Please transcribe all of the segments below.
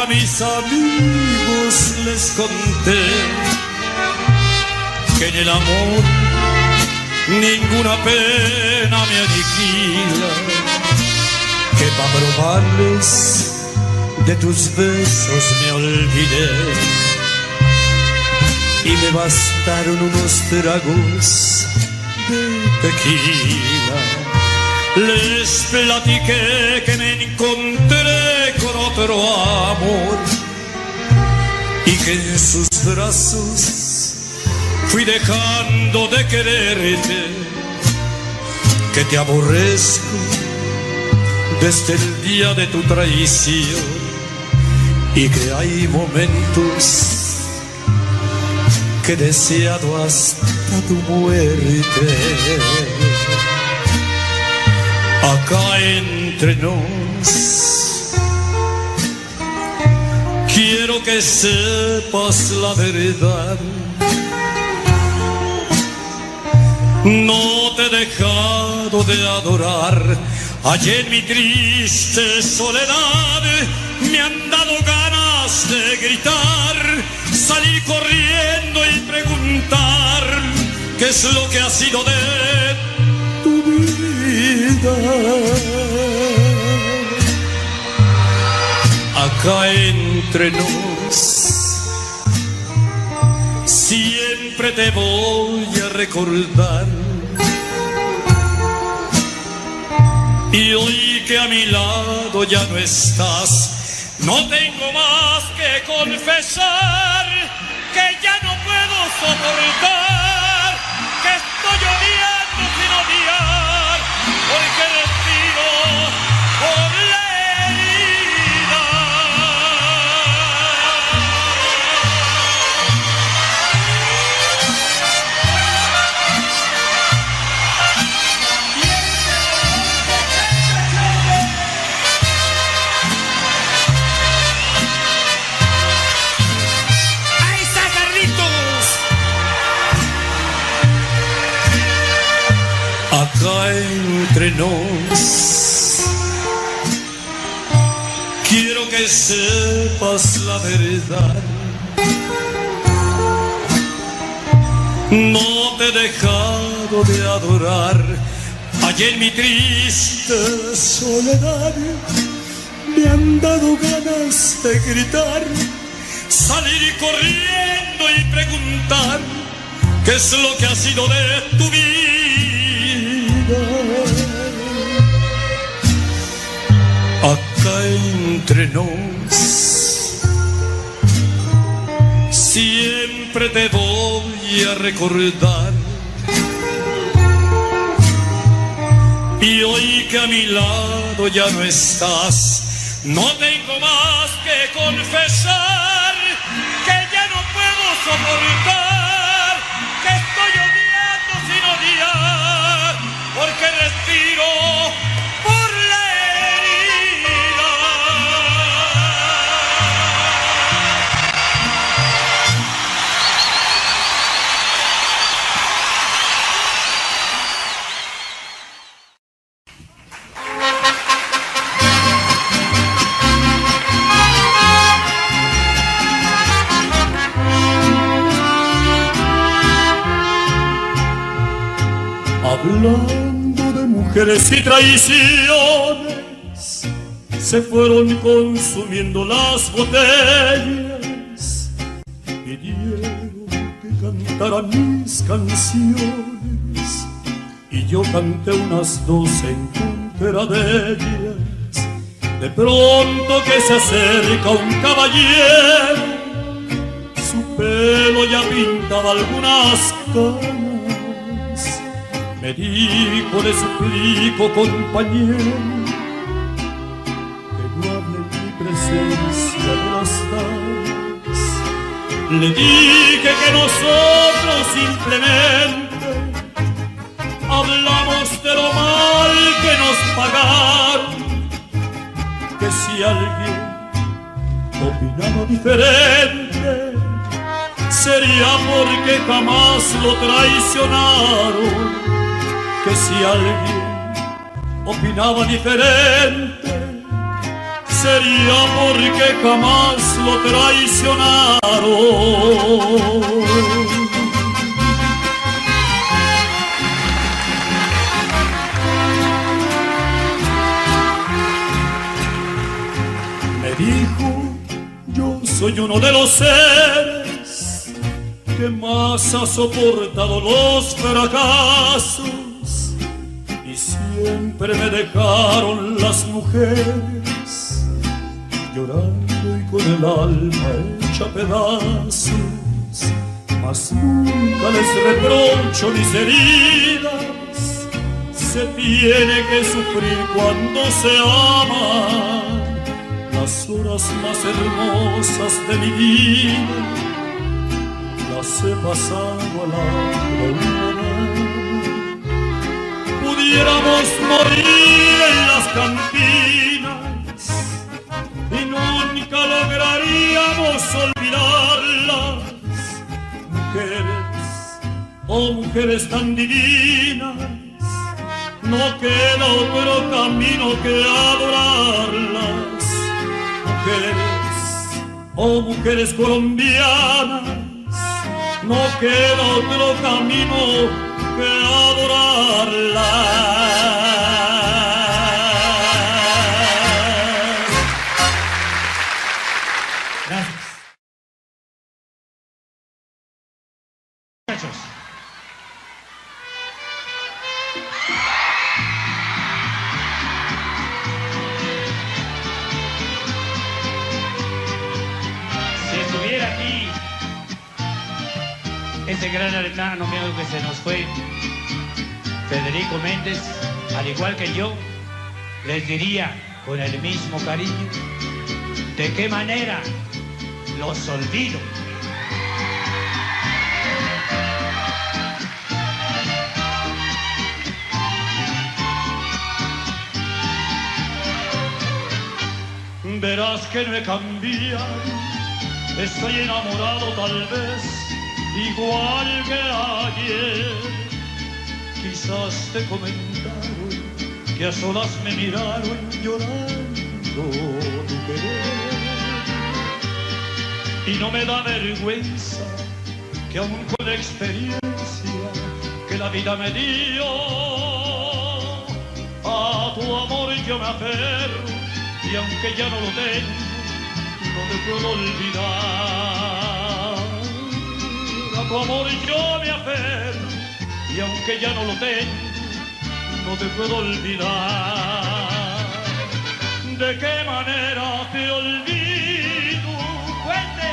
a mis amigos les conté que en el amor ninguna pena me aniquila, que para probarles de tus besos me olvidé y me bastaron unos tragos de tequila. Les platiqué que me encontré con otro amor y que en sus brazos fui dejando de quererte, que te aborrezco desde el día de tu traición y que hay momentos que he deseado hasta tu muerte. Acá entre nos quiero que sepas la verdad. No te he dejado de adorar. Allí en mi triste soledad me han dado ganas de gritar, salir corriendo y preguntar qué es lo que ha sido de tu vida. Acá entre nos siempre te voy a recordar. Y hoy que a mi lado ya no estás, no tengo más que confesar que ya no puedo soportar, que estoy odiando sin odiar, porque respiro por la herida. Acá entre nos quiero que sepas la verdad. No te he dejado de adorar. Allí en mi triste soledad me han dado ganas de gritar, salir corriendo y preguntar qué es lo que ha sido de tu vida. Acá entre nos siempre te voy a recordar. Y hoy que a mi lado ya no estás, no tengo más que confesar que ya no puedo soportar, que estoy odiando sin odiar, porque respiro por la herida. Hablando de mujeres y traiciones, se fueron consumiendo las botellas, pidieron que cantara mis canciones y yo canté unas dos en contra de ellas. De pronto que se acerca un caballero, su pelo ya pintaba algunas canas. Me dijo, le suplico, compañero, que no hable en mi presencia de las damas. Le dije que nosotros simplemente hablamos de lo mal que nos pagaron, que si alguien opinaba diferente sería porque jamás lo traicionaron, que si alguien opinaba diferente sería porque jamás lo traicionaron. Me dijo, yo soy uno de los seres que más ha soportado los fracasos, y siempre me dejaron las mujeres llorando y con el alma hecha pedazos. Mas nunca les reprocho mis heridas, se tiene que sufrir cuando se ama. Las horas más hermosas de mi vida las he pasado al lado de una dama. Pudiéramos morir en las cantinas y nunca lograríamos olvidarlas. Mujeres, oh mujeres tan divinas, no queda otro camino que adorarlas. Mujeres, oh mujeres colombianas, no queda otro camino que adorarlas. Gracias. Muchachos. Si estuviera aquí ese gran hermano mío que se nos fue, Federico Méndez, al igual que yo, les diría con el mismo cariño de qué manera los olvido. Verás que no he cambiado, estoy enamorado tal vez, igual que ayer. Quizás te comentaron que a solas me miraron llorando tu querer. Y no me da vergüenza que aún con la experiencia que la vida me dio, a tu amor yo me aferro. Y aunque ya no lo tengo, no te puedo olvidar. A tu amor yo me aferro, y aunque ya no lo tengo, no te puedo olvidar. ¿De qué manera te olvido? Cuente.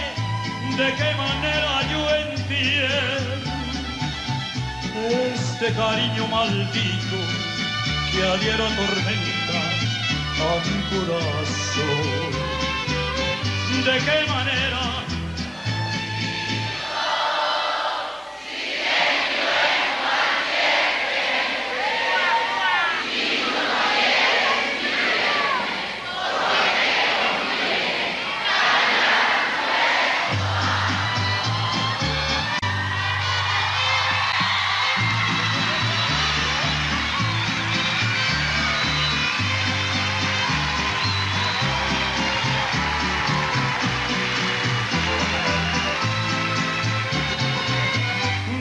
¿De qué manera yo entiendo este cariño maldito que a diario atormenta a mi corazón? ¿De qué manera?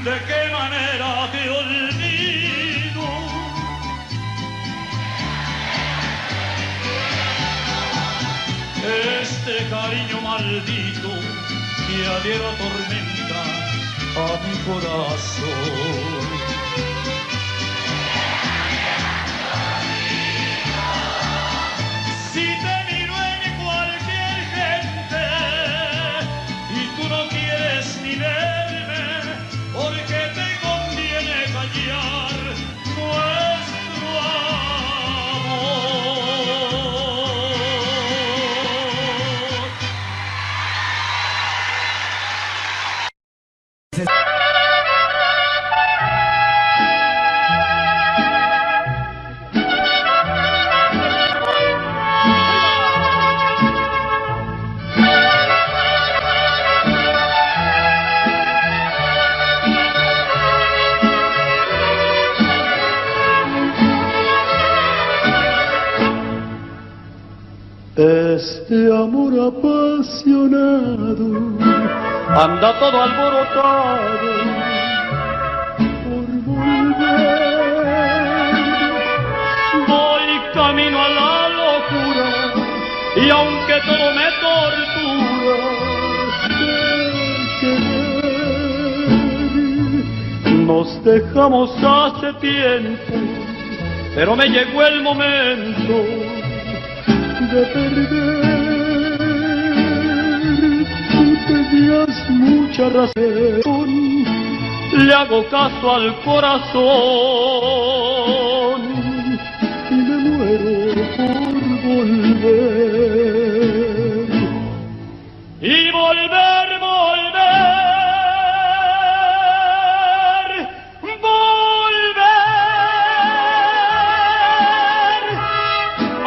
¿De qué manera te olvido? Este cariño maldito que a diario atormenta a mi corazón. Si te miro en cualquier gente y tú no quieres ni verme, porque te conviene callar nuestro amor. este amor apasionado anda todo alborotado por volver. Voy camino a la locura y aunque todo me tortura, nos dejamos hace tiempo, pero me llegó el momento de perder. Tú tenías mucha razón, le hago caso al corazón y me muero por volver. Y volver,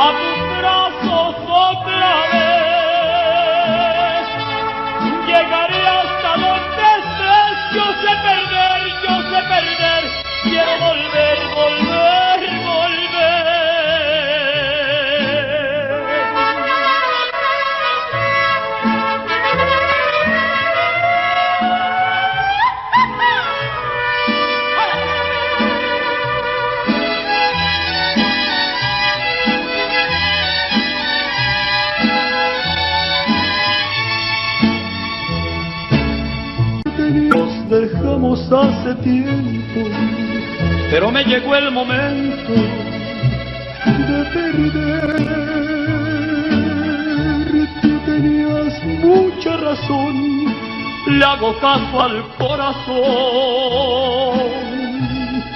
a tus brazos otra vez. Llegaré hasta donde estés. Yo sé perder, quiero volver. Nos dejamos hace tiempo, pero me llegó el momento de perder. Tú tenías mucha razón, le hago caso al corazón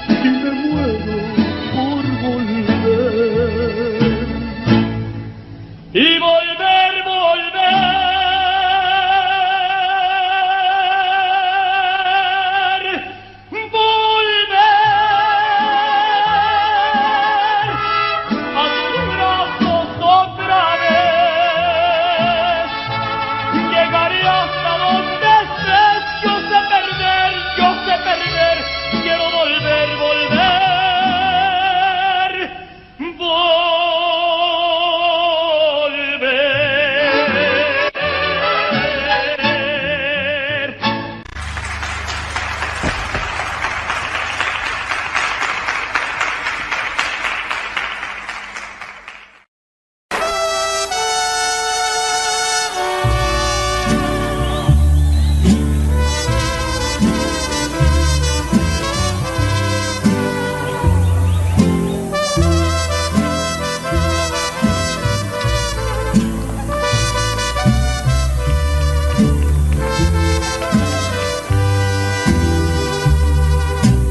y me muero por volver. Y volver.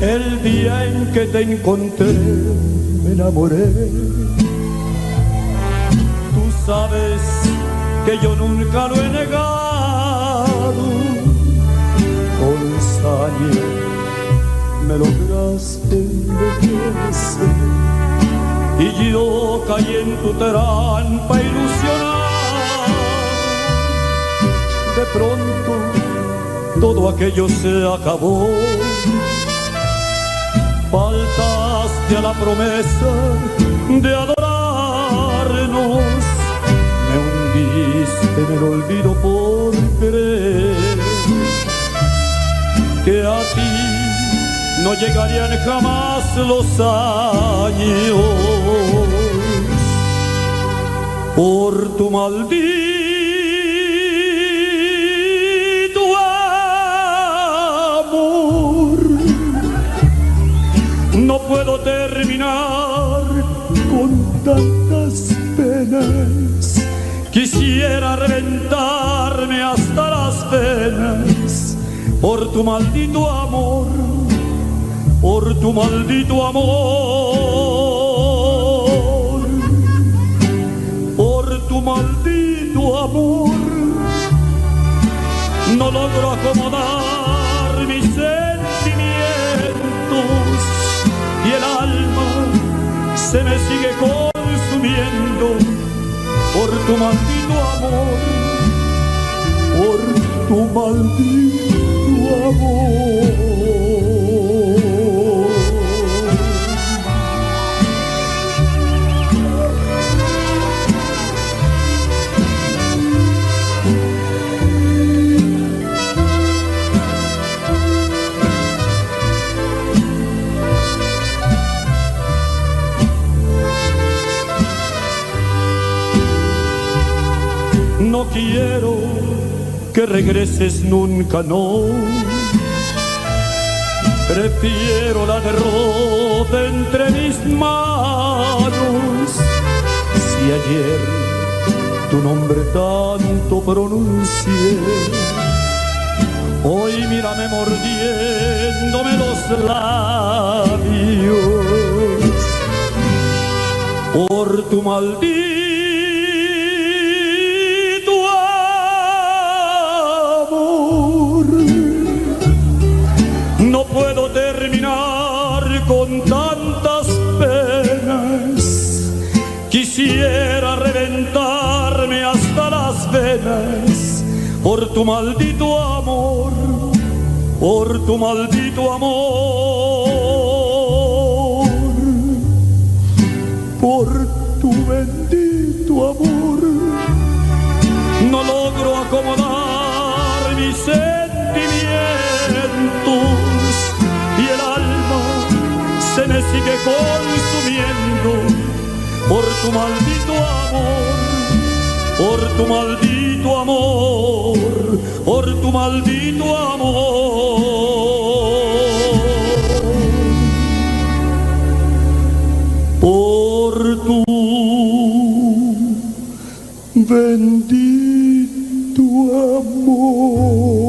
El día en que te encontré, me enamoré. Tú sabes que yo nunca lo he negado. Con saña me lograste envejecer y yo caí en tu trampa ilusionado. De pronto todo aquello se acabó. Faltaste a la promesa de adorarnos, me hundiste en el olvido por creer que a ti no llegarían jamás los años por tu maldito amor. No puedo terminar con tantas penas. Quisiera reventarme hasta las venas por tu maldito amor, por tu maldito amor, por tu maldito amor. No logro acomodar mis sentimientos y el alma se me sigue consumiendo por tu maldito amor, por tu maldito amor. que regreses nunca, no. Prefiero la derrota entre mis manos. Si ayer tu nombre tanto pronuncié, hoy mírame mordiéndome los labios por tu maldito amor. No puedo terminar con tantas penas. Quisiera reventarme hasta las venas por tu maldito amor, por tu maldito amor, por tu bendito amor. No logro acomodar mis sentimientos y el alma se me sigue consumiendo por tu maldito amor, por tu maldito amor, por tu maldito amor, por tu bendito amor.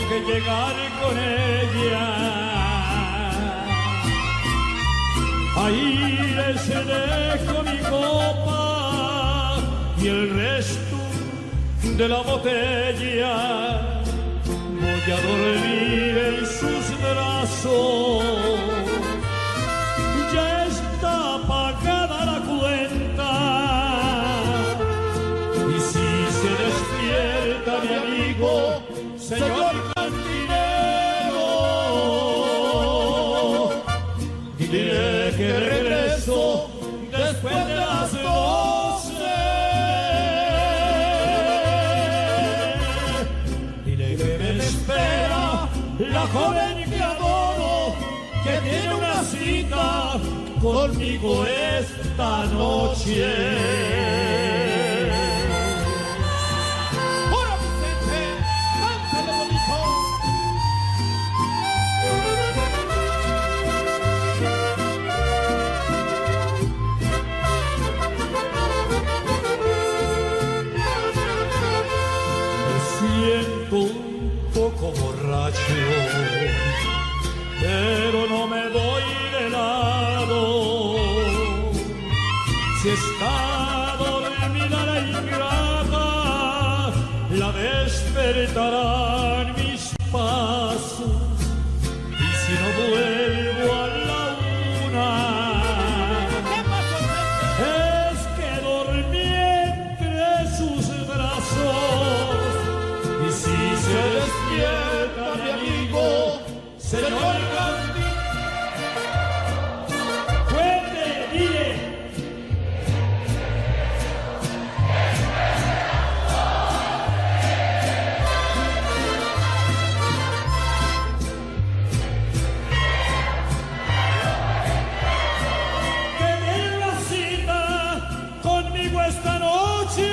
que llegar con ella. Ahí les dejo mi copa y el resto de la botella. Voy a dormir en sus brazos. Ya está pagada la cuenta. Y si se despierta mi amigo, señor cantinero, diré que regreso después de las 12. Dile que me espera la joven que adoro, que tiene una cita conmigo esta noche. Un poco borracho, pero no me voy de lado. Si está dormida la ingrata, la despertarán mis pasos. Y si no vuelvo a la 1, es que dormí entre sus brazos. Y si se despierta mi amigo, señor Gandhi, fuerte, dile. Que tiene una cita conmigo esta noche.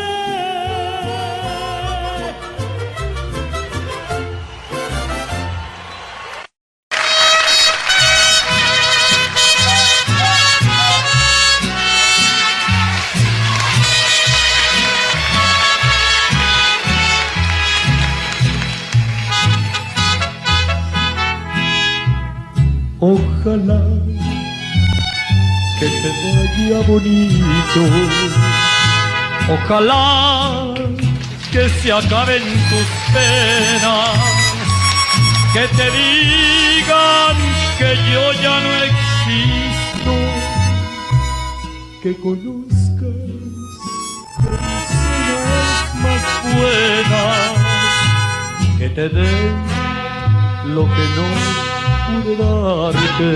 Ojalá que te vaya bonito, ojalá que se acaben tus penas, que te digan que yo ya no existo, que conozcas personas más buenas, que te den lo que no pude darte,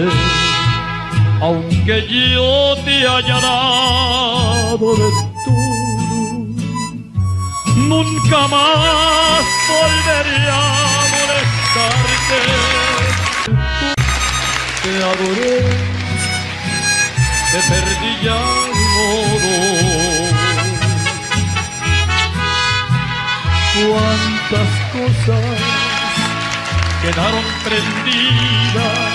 aunque yo te haya dado de todo. Nunca más volveré a molestarte. Te adoré, te perdí ya mi modo. Cuántas cosas quedaron prendidas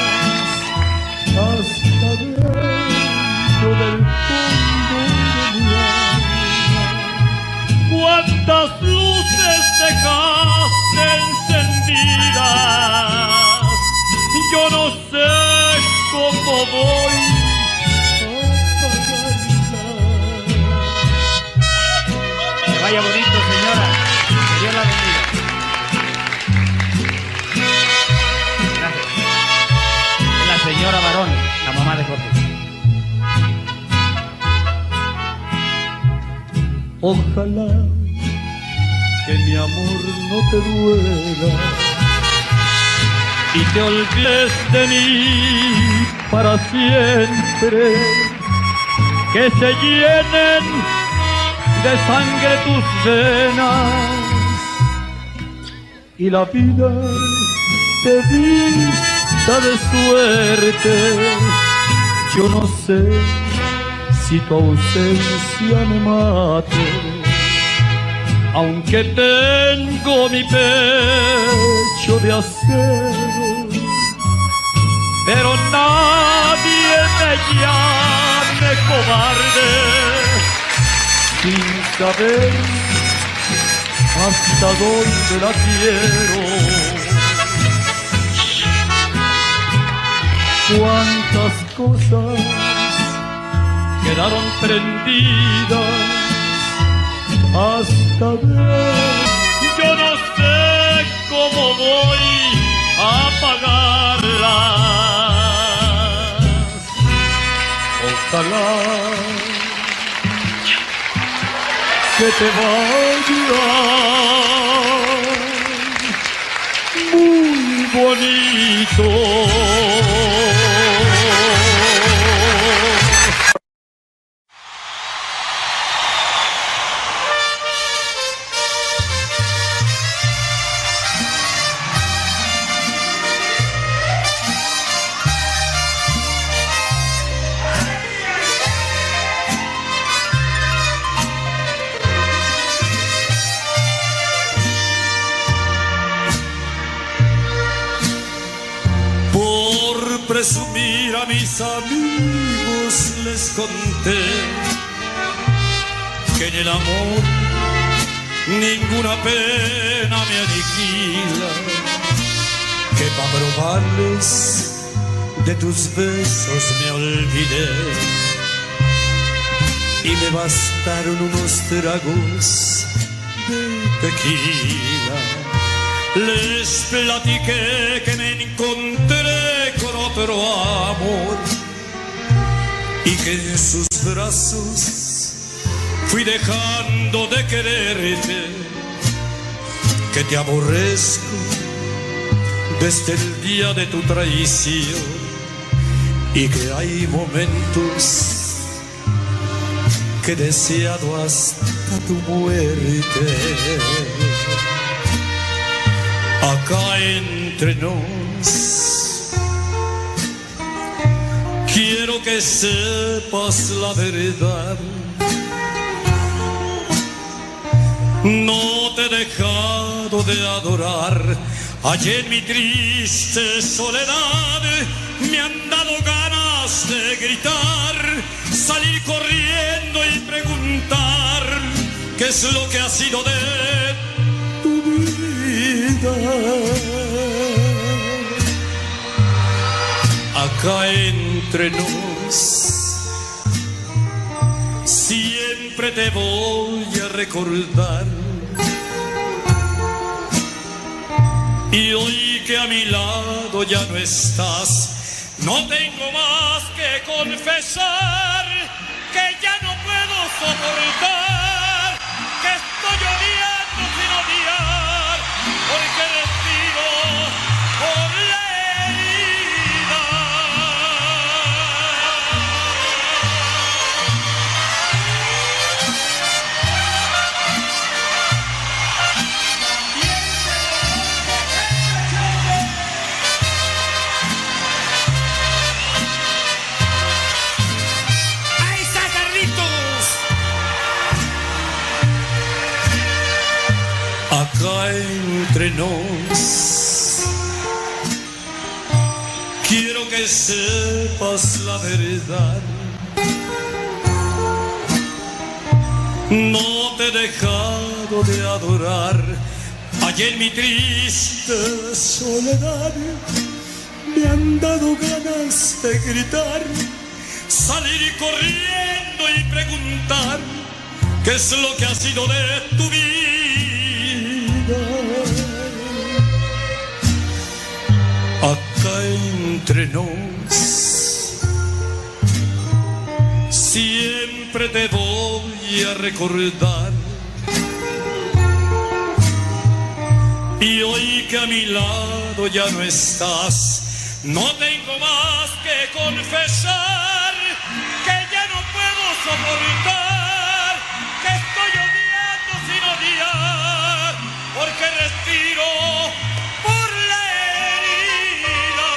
hasta dentro del fondo de mi alma. Cuántas luces dejaste encendidas, yo no sé cómo voy a apagarlas. Que vaya bonito, señora. Que Dios la bendiga. Señora Barón, la mamá de Jorge. Ojalá que mi amor no te duela y te olvides de mí para siempre, que se llenen de sangre tus venas y la vida te vista de suerte. Yo no sé si tu ausencia me mate, aunque tengo mi pecho de acero, pero nadie me llame cobarde sin saber hasta dónde la quiero. cuántas cosas quedaron prendidas hasta ver. Yo no sé cómo voy a apagarlas. Ojalá que te vaya muy bonito. Presumir a mis amigos les conté que en el amor ninguna pena me aniquila, que para probarles de tus besos me olvidé y me bastaron unos tragos de tequila. Les platiqué que me encontré con otro amor y que en sus brazos fui dejando de quererte, que te aborrezco desde el día de tu traición y que hay momentos que he deseado hasta tu muerte. Acá entre nos quiero que sepas la verdad. No te he dejado de adorar. Allí en mi triste soledad me han dado ganas de gritar, salir corriendo y preguntar qué es lo que ha sido de tu vida. Acá entre nos siempre te voy a recordar, y hoy que a mi lado ya no estás, no tengo más que confesar que ya no puedo soportar, que estoy odiando sin odiar, porque respiro por la herida. ¡Ahí está Carlitos! Acá entre nos quiero que sepas la verdad. No te he dejado de adorar. Allí en mi triste soledad me han dado ganas de gritar, salir corriendo y preguntar qué es lo que ha sido de tu vida. Acá entre nos siempre te voy a recordar, y hoy que a mi lado ya no estás, no tengo más que confesar que ya no puedo soportar, que estoy odiando sin odiar, porque respiro por la herida.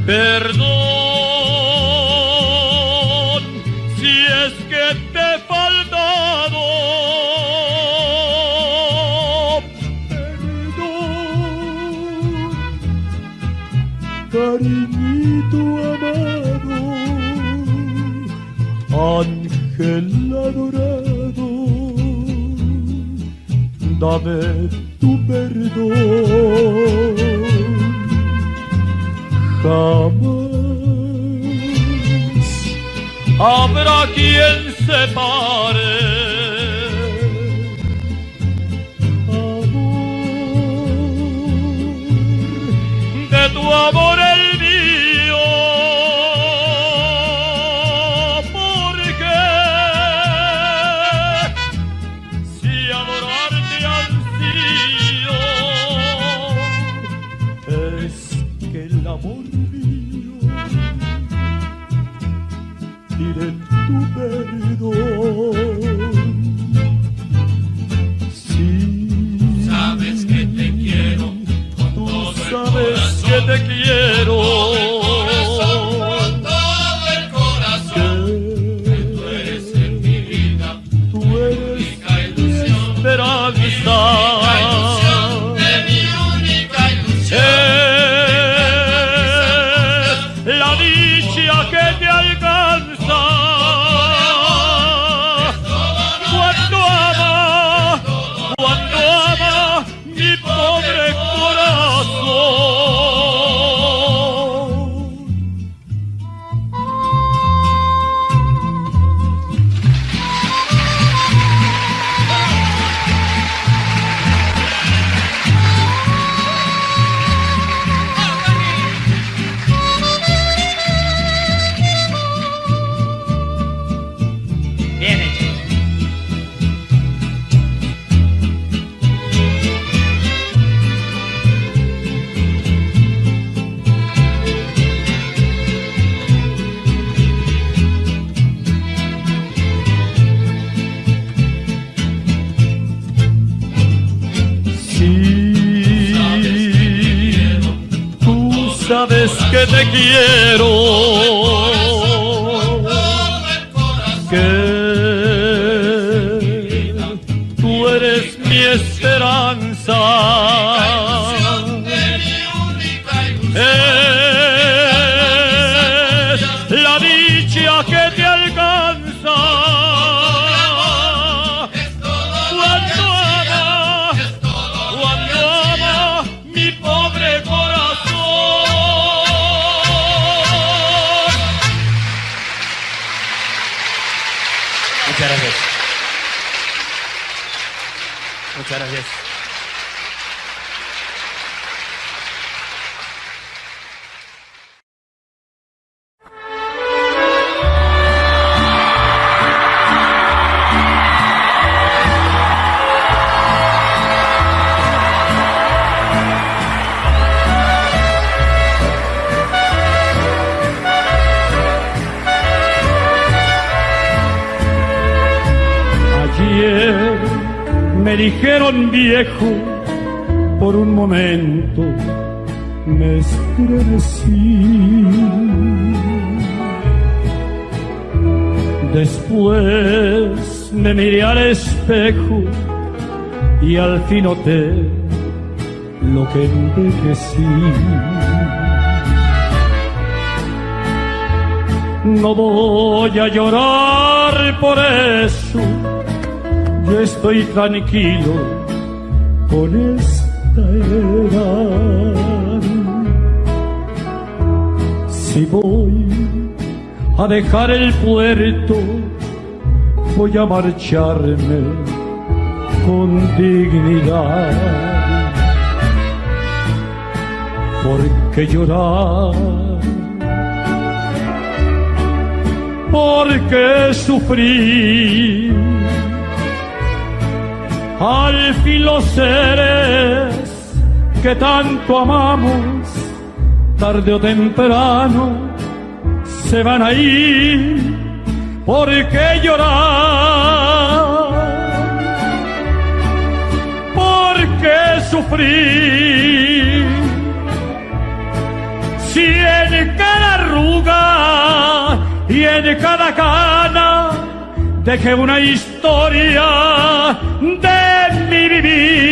Perdón si es que te he faltado. Perdón, cariñito amado, ángel adorado, dame tu perdón. Jamás habrá quien separe amor de tu amor el mío, porque si adorarte ansío es que el amor pide tu perdón. Sí, sabes que te quiero con tú todo sabes el que te quiero con todo el corazón, que tú eres en mi vida, tú eres única mi ilusión, esperanza, de mi única ilusión. La dicha que te alcanza cuando ama mi pobre corazón. Bien hecho. Sabes que te quiero, que tú eres mi esperanza, es la dicha que te alcanza cuando ama mi pobre corazón. Muchas gracias. Muchas gracias. Ayer me dijeron viejo, por un momento me estremecí. Después me miré al espejo y al fin noté lo que envejecí. No voy a llorar por eso, yo estoy tranquilo con esta edad. Si voy a dejar el puerto, voy a marcharme con dignidad, porque llorar, porque sufrir, al fin los seres que tanto amamos, tarde o temprano se van a ir. ¿Por qué llorar? ¿Por qué sufrir? Si en en cada cana dejé una historia de mi vivir.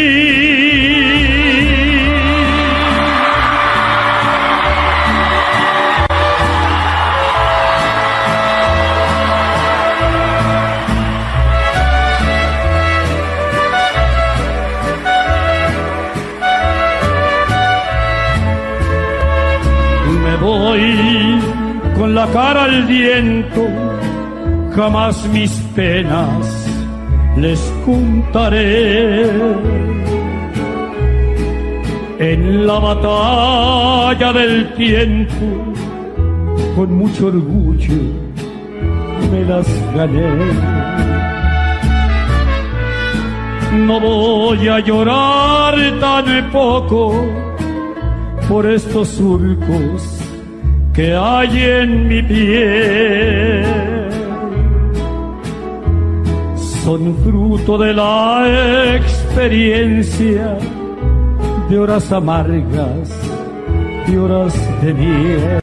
Me voy con la cara al viento, jamás mis penas les contaré. En la batalla del tiempo, con mucho orgullo, me las gané. No voy a llorar tan poco por estos surcos que hay en mi piel. Son fruto de la experiencia de horas amargas y horas de miel.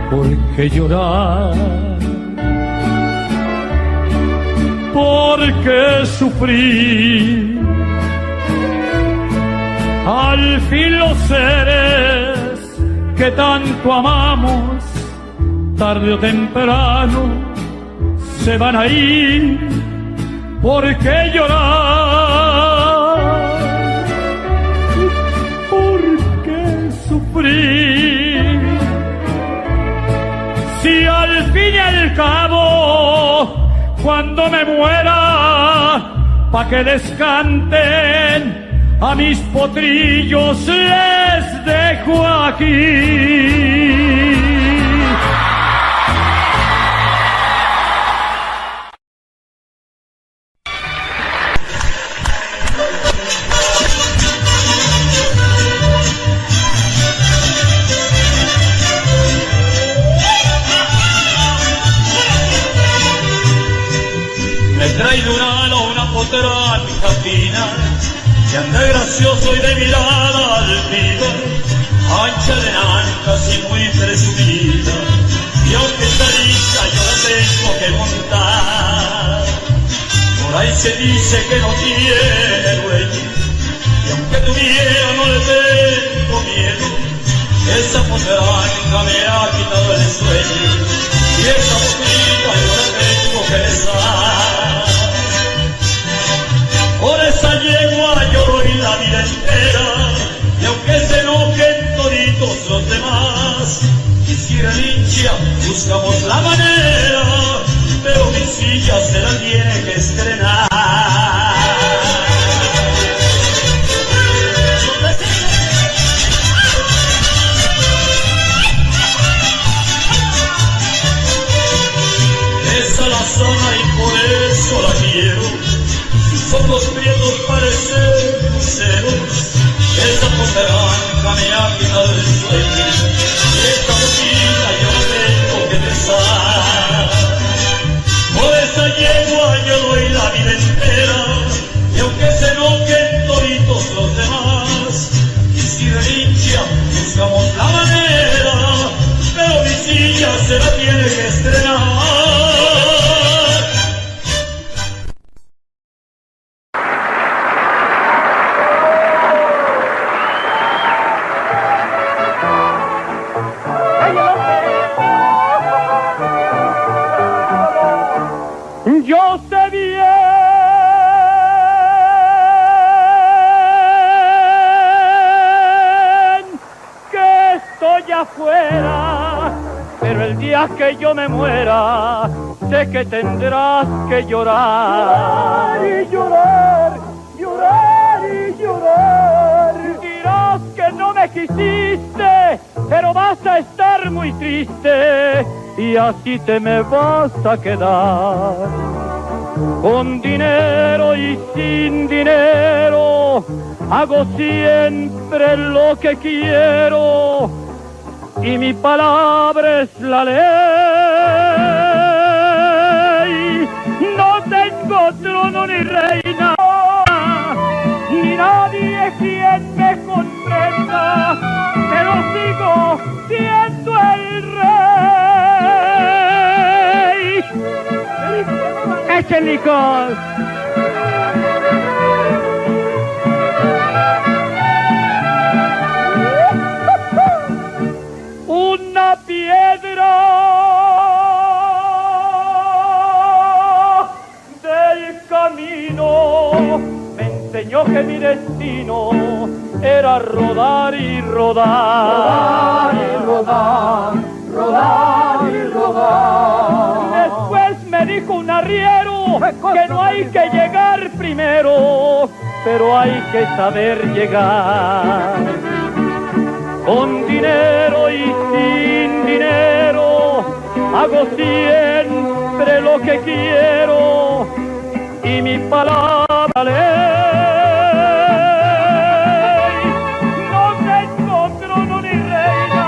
¿Por qué llorar? ¿Por qué sufrir? Al fin los seres que tanto amamos, tarde o temprano, se van a ir. ¿Por qué llorar? ¿Por qué sufrir? Si al fin y al cabo, cuando me muera, pa' que descanten, a mis potrillos les dejo aquí. Me trae de un halo una potranca fina, que anda gracioso y de mirada altiva, ancha de ancas y muy presumida, y aunque está lista yo la tengo que montar. Por ahí se dice que no tiene dueño, y aunque tuviera no le tengo miedo. Esa potranca me ha quitado el sueño, y esa boquita yo la tengo que besar. Por esa yegua yo doy la vida entera, y aunque se enojen toditos los demás, quisiera hincha, buscamos la manera, pero mi silla se la tiene que estrenar. Esa la zona y por eso la quiero. Son los prietos parecen luceros, esa potranca me ha quitado el sueño, y esta boquita yo la tengo que besar. Por esa yegua yo doy la vida entera, y aunque se enojen toditos los demás, y si relincha buscamos la manera, pero mi silla se la tiene que estrenar. Yo sé bien que estoy afuera, pero el día que yo me muera, sé que tendrás que llorar y llorar, llorar y llorar. Dirás que no me quisiste, pero vas a estar muy triste, y así te me vas a quedar. Con dinero y sin dinero, hago siempre lo que quiero, y mi palabra es la ley. No tengo trono ni reina, ni nadie quien me comprenda, pero pero sigo siendo el rey. ¡Eche el licor! Una piedra del camino me enseñó que mi destino era rodar y rodar, rodar y rodar, rodar y rodar. Después me dijo un arriero que no hay que llegar primero, pero hay que saber llegar. Con dinero y sin dinero hago siempre lo que quiero y mi palabra ley. No tengo trono ni reina,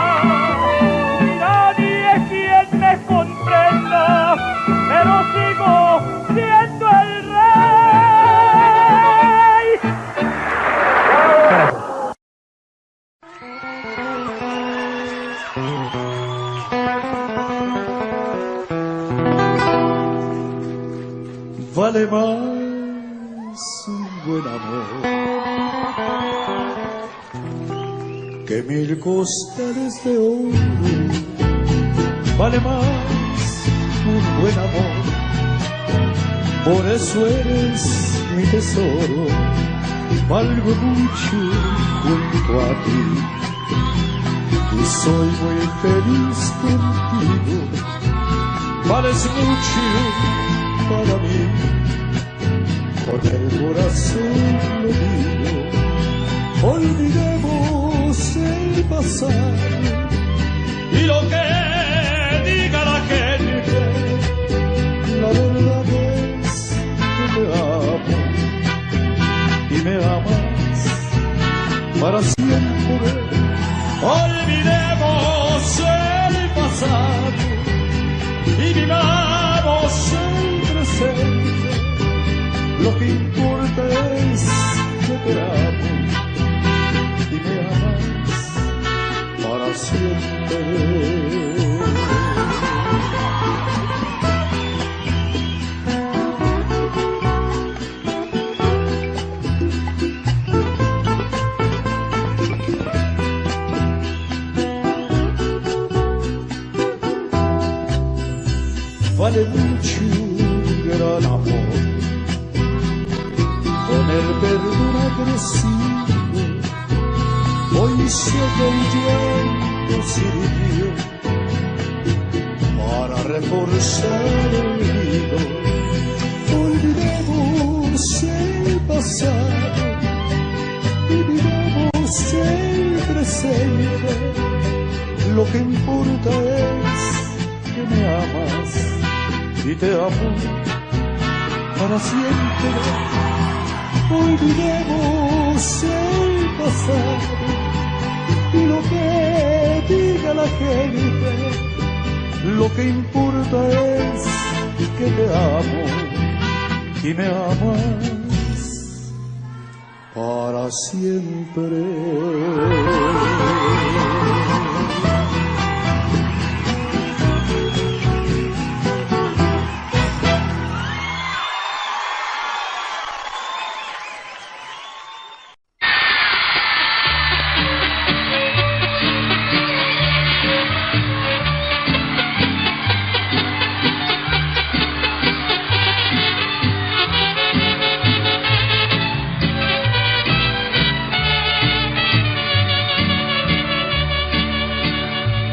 ni nadie quien me comprenda, pero sigo siendo el rey. Vale más un buen amor que 1000 costales de oro. Vale más un buen amor, por eso eres mi tesoro. Valgo mucho junto a ti y soy muy feliz contigo. Vales mucho para mí, con el corazón lo digo. Olvidemos el pasado Y lo que diga la gente, la verdad es que te amo y me amas para siempre. olvidemos el pasado Y vivamos el presente, lo que importa es que te amo y me amas para siempre. Vale mucho un gran amor, con el perdón agresivo. Hoy sé que el llanto sirvió para reforzar el nido. Olvidemos el pasado y vivamos el presente. Lo que importa es que me amas y te amo para siempre. Olvidemos el pasado y lo que diga la gente. Lo que importa es que te amo y me amas para siempre.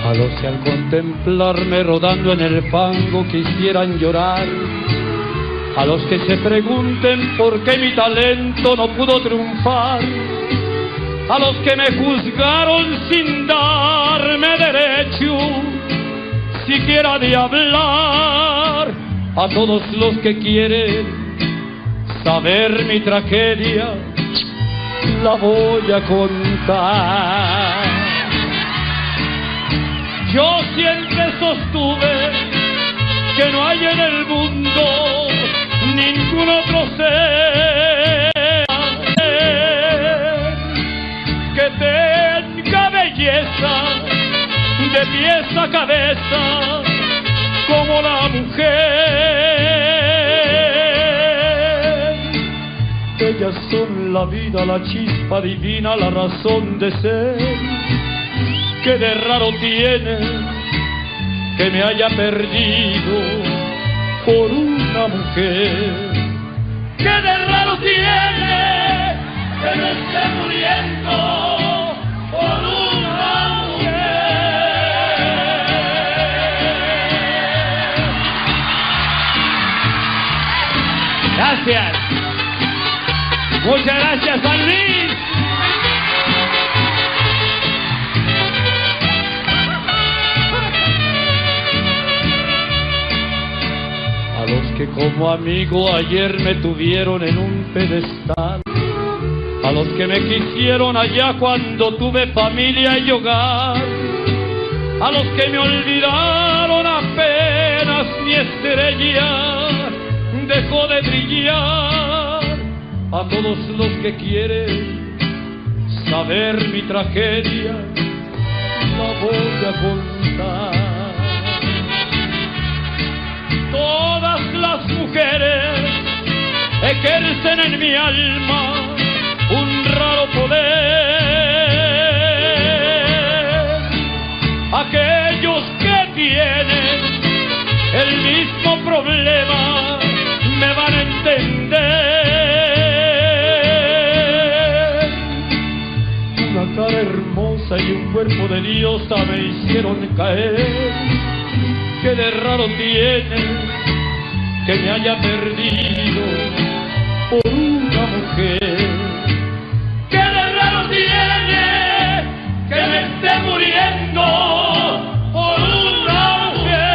A los que al contemplarme rodando en el fango quisieran llorar, a los que se pregunten por qué mi talento no pudo triunfar, a los que me juzgaron sin darme derecho siquiera de hablar, a todos los que quieren saber mi tragedia, la voy a contar. Yo siempre sostuve que no hay en el mundo ningún otro ser que tenga belleza pies a cabeza como la mujer. Ellas son la vida, la chispa divina, la razón de ser. ¿Qué de raro tiene que me haya perdido por una mujer? ¿Qué de raro tiene que me esté muriendo por una mujer? Gracias. Muchas gracias, San Luis. A los que como amigo ayer me tuvieron en un pedestal, a los que me quisieron allá cuando tuve familia y hogar, a los que me olvidaron apenas mi estrella dejó de brillar, a todos los que quieren saber mi tragedia, la voy a contar. Todas las mujeres ejercen en mi alma un raro poder. Aquellos que tienen el mismo problema me van a entender. Una cara hermosa y un cuerpo de diosa me hicieron caer. ¿Qué de raro tiene que me haya perdido por una mujer? ¿Qué de raro tiene que me esté muriendo por una mujer?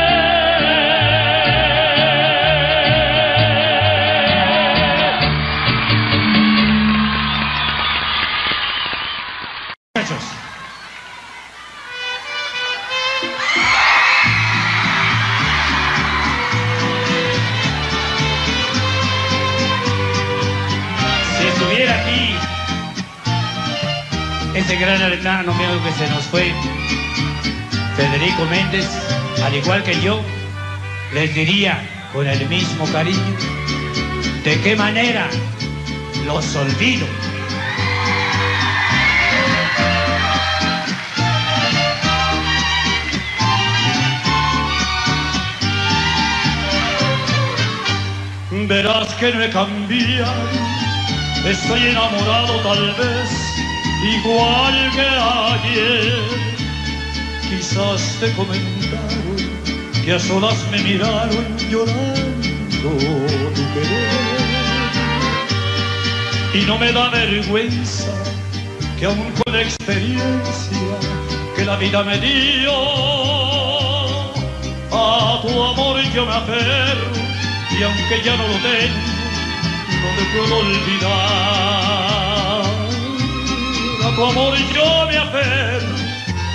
Muchachos. Aquí ese gran hermano mío que se nos fue, Federico Méndez, al igual que yo, les diría con el mismo cariño, ¿de qué manera los olvido? Verás que no he cambiado, estoy enamorado tal vez, igual que ayer. Quizás te comentaron que a solas me miraron llorando tu querer. Y no me da vergüenza que aún con la experiencia que la vida me dio, a tu amor yo me aferro, y aunque ya no lo tengo, no te puedo olvidar. A tu amor yo me aferro,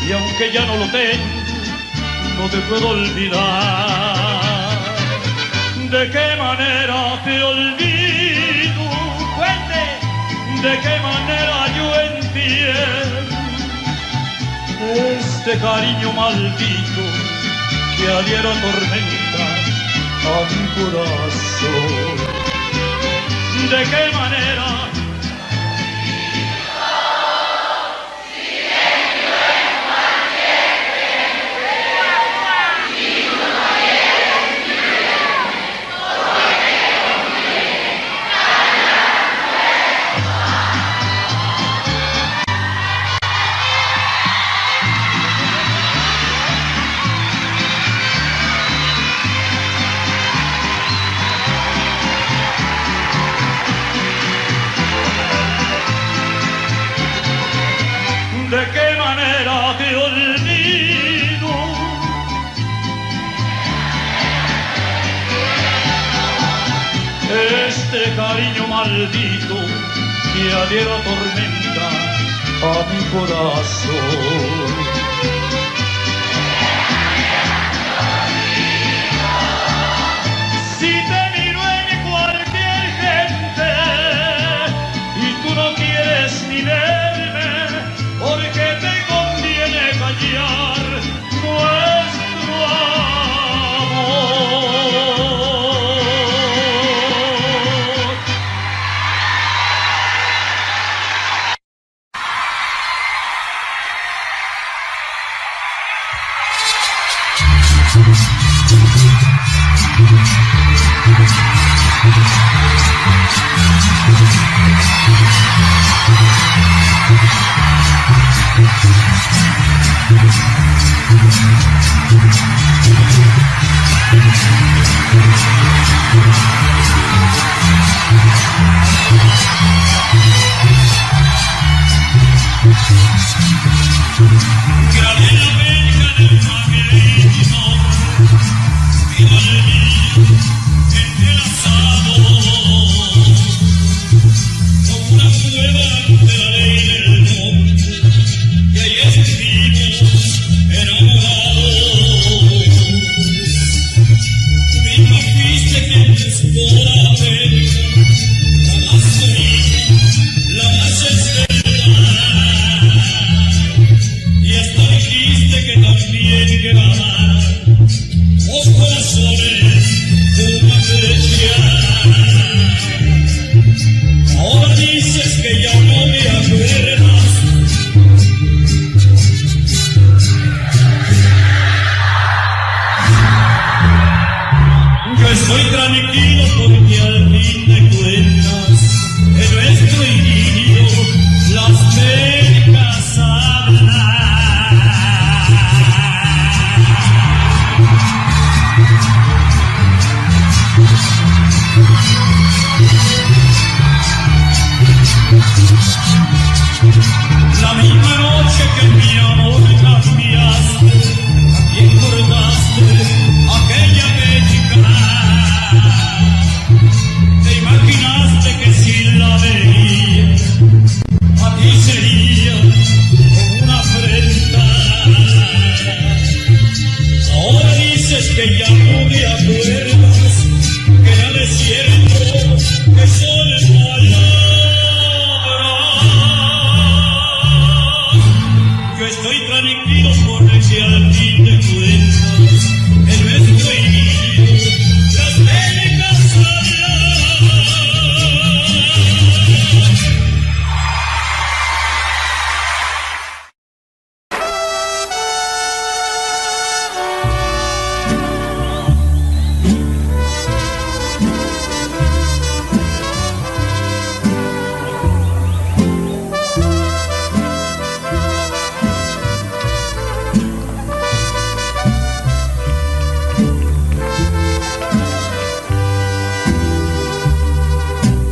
y aunque ya no lo tengo, no te puedo olvidar. ¿De qué manera te olvido? Cuente. ¿De qué manera yo entiendo este cariño maldito que a diario atormenta a mi corazón? ¿De qué manera? ¿De qué manera te olvido? Este cariño maldito que a diario atormenta a mi corazón. Si te miro en cualquier gente y tú no quieres ni verme, porque te conviene callar, no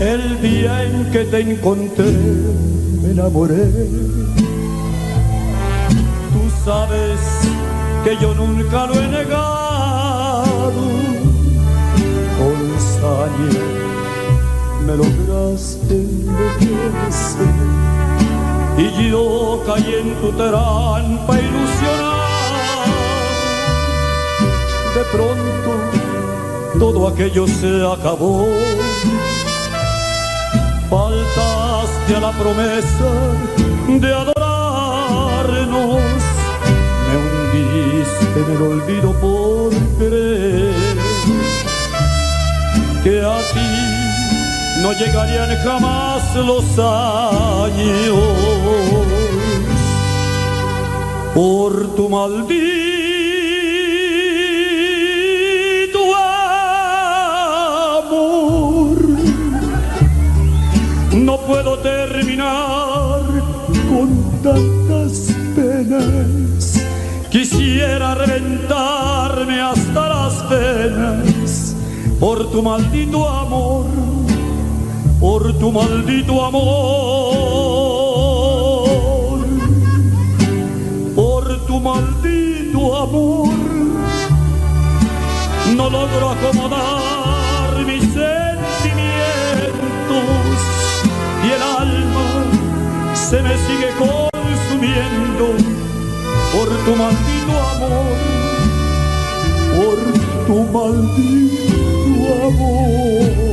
El día en que te encontré, me enamoré. Tú sabes que yo nunca lo he negado. Con saña me lograste enloquecer y yo caí en tu trampa ilusionado. De pronto todo aquello se acabó. Faltaste a la promesa de adorarnos. Me hundiste en el olvido por creer que a ti no llegarían jamás los años. Por tu maldito no puedo terminar con tantas penas. Quisiera reventarme hasta las venas por tu maldito amor, por tu maldito amor, por tu maldito amor. No logro acomodar mis sentimientos y el alma se me sigue consumiendo por tu maldito amor, por tu maldito amor.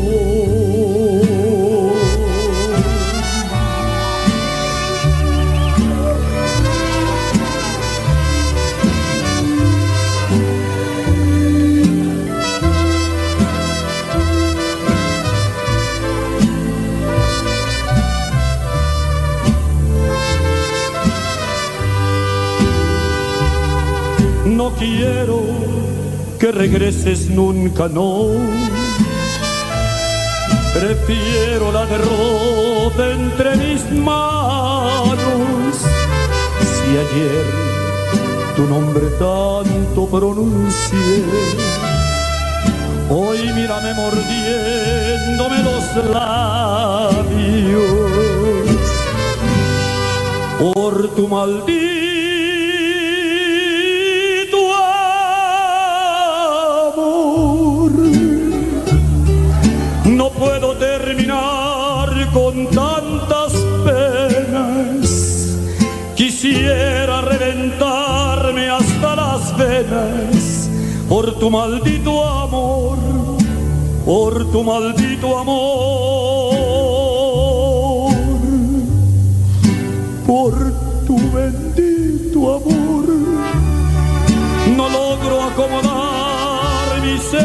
No quiero que regreses nunca, no. prefiero la derrota entre mis manos. Si ayer tu nombre tanto pronuncié, hoy mírame mordiéndome los labios por tu maldito amor. No puedo terminar con tantas penas, quisiera reventarme hasta las venas por tu maldito amor, por tu maldito amor, por tu bendito amor. No logro acomodar mis sentimientos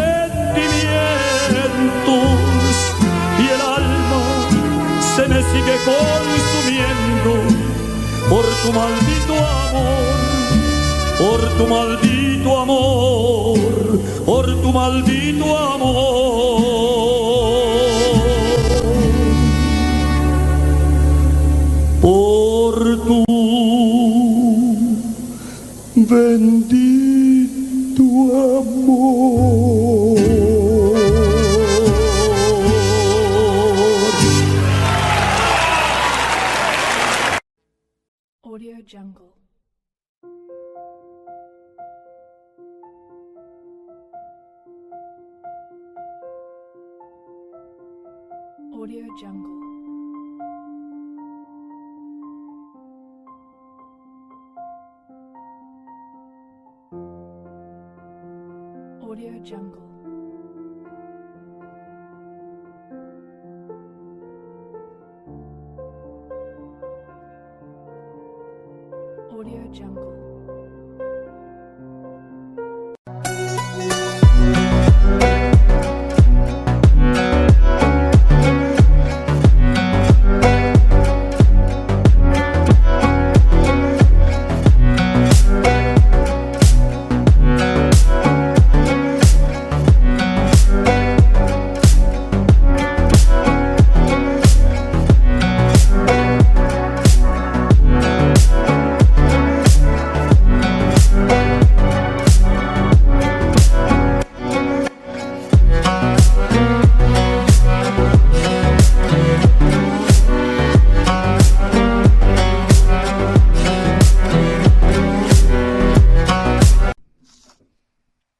y el alma se me sigue consumiendo por tu maldito amor, por tu maldito amor, por tu maldito amor, por tu bendito amor. Audio Jungle. Audio Jungle. Audio Jungle. Audio Jungle.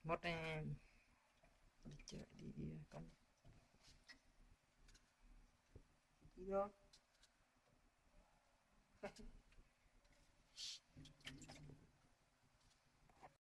Một chợ đi con đi vô